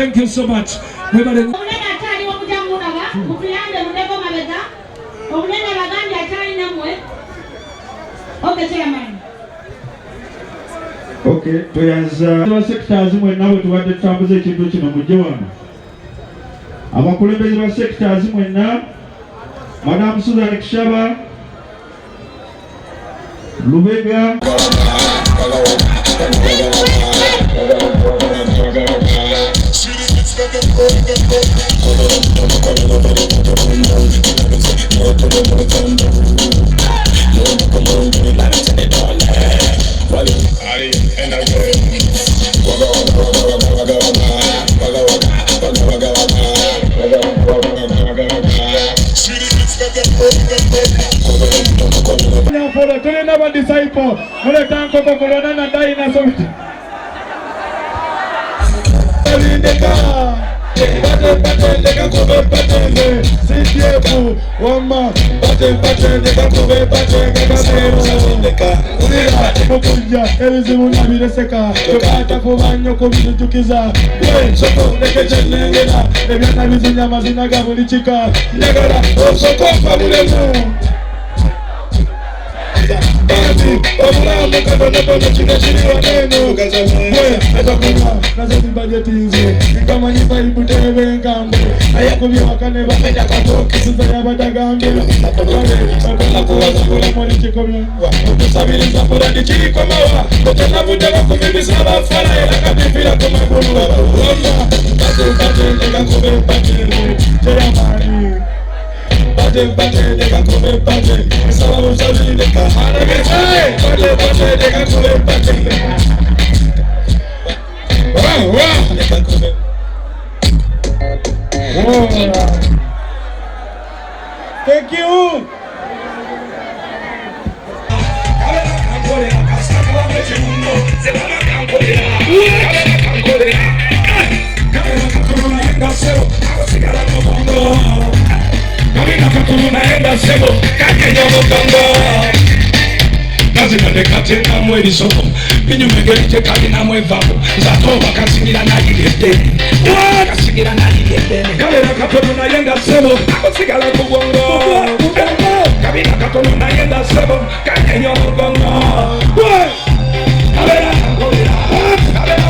Thank you so much. Okay, tuyanza sectors mwenna bwe tubadde tutambuza ekintu kino mujje wano. Abakulembeze ba sectors mwenna, Madam Susan Kishaba, Lubega, never disciple. Thank you. Tena mweli soko binyu megelite kali na mwevapo zatoba kasingira na yidete kasingira na yidete kabera katono na yenga sebo kasigala kubongo kabina katono na yenga sebo kanyenyo kubongo kabera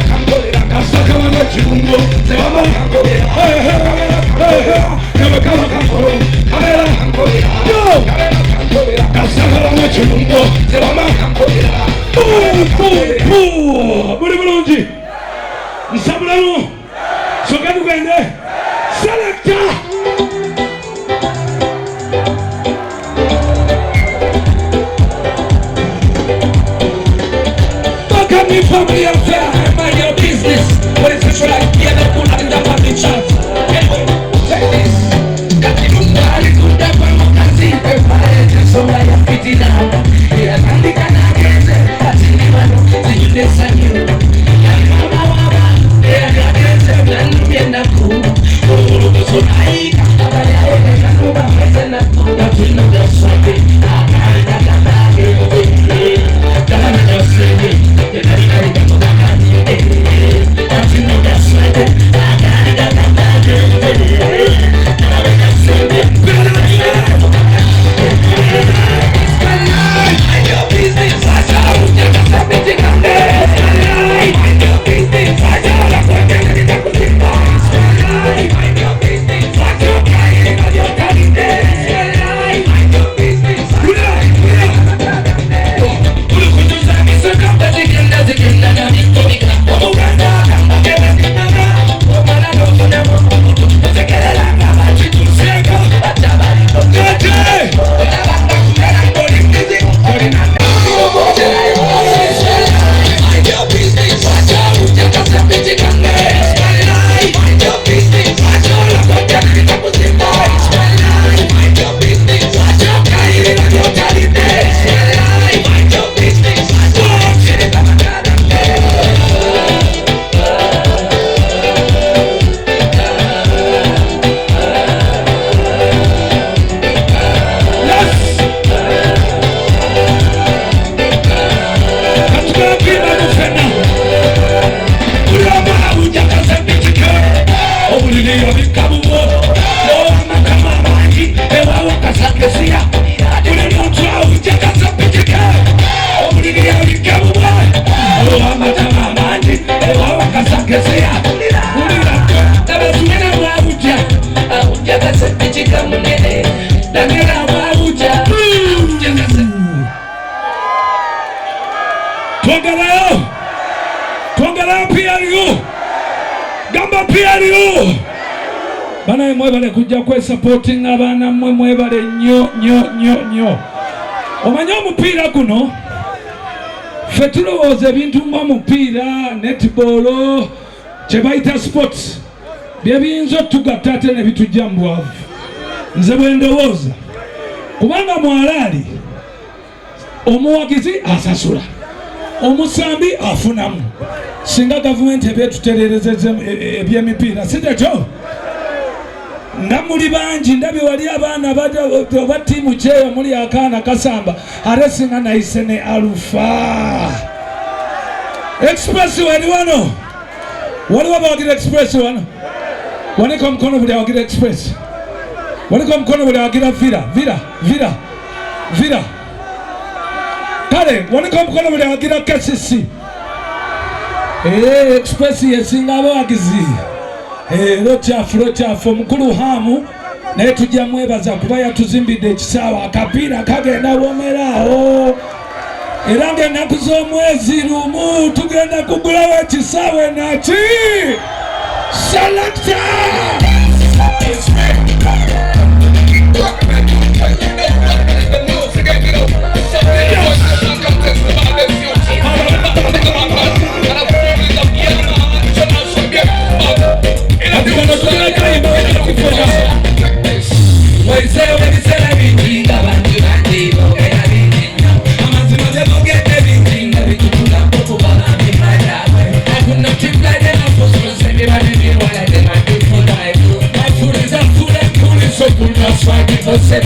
kangolera kasaka na chungo sebo kangolera kabera kangolera kabera kangolera kasaka na chungo sebo kangolera muri bulungi nsabulamu soka tugende selekta Bakami family affair, mind your business. What is this like? Yeah, they put in the family chat. Anyway, take this. Katimungari kudapa makazi pepaete sola ya fitina. Yeah, nandika na keze. Katini mano, see you this and you. Yeah, mama, yeah, Yongera PRU. Gamba PRU. Bana mwebale kujja kwe supporting abaana mwebale nnyo. Omanya omupiira guno ffe tulowooza ebintu ng'omupiira netball kye bayita sports bye biyinza otugatta ate ne bitujja mu bwavu. Nze bwe ndowooza kubanga mwalaali omuwagizi asasula, omusambi afunamu. Singa gavumenti eby'etutereerezeza eby'emipiira si tekyo nga muli bangi ndabye wali abaana oba ttiimu kyeyo muli akaana kasamba aresinga nayise ne Alpha Express wali wano, waliwo abawagira Express wano, wanika omukono buli awagira Express, wanika omukono buli awagira Vira kale wanika omukono buli awagira KCC. Express yesinga abawagizi. Lotyafu omukulu Hamu naye tujja mwebaza kuba yatuzimbidde ekisaawa akapiira kagenda womeraawo era ng'ennaku z'omwezi lumu tugenda kugulawo ekisaawe naki Selector. Você